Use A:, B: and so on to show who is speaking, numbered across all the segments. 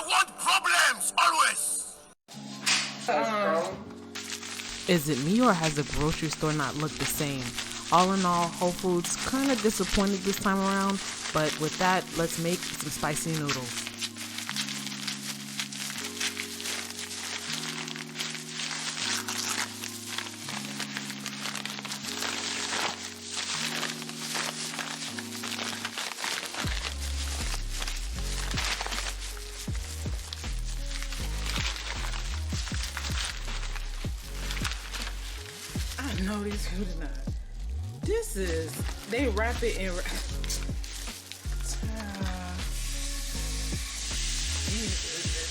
A: want problems, always!
B: Is it me or has the grocery store not looked the same? All in all, Whole Foods kind of disappointed this time around, but with that, let's make some spicy noodles.
C: I know these people do not. They wrap it in.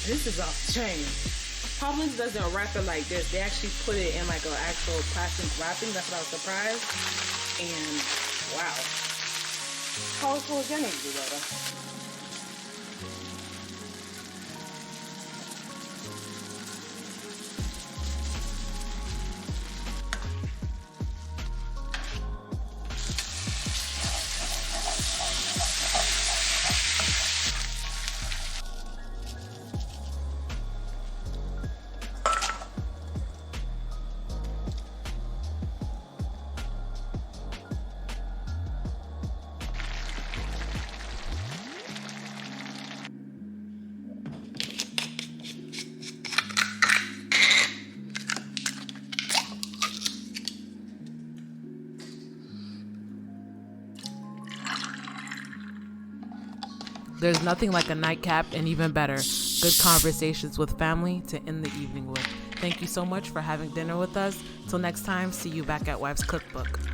C: This is off the chain. Publix doesn't wrap it like this. They actually put it in like an actual plastic wrapping. That's what I was surprised. And wow. Whole Foods, I need to do better.
B: There's nothing like a nightcap, and even better, good conversations with family to end the evening with. Thank you so much for having dinner with us. Till next time, see you back at Wife's Cookbook.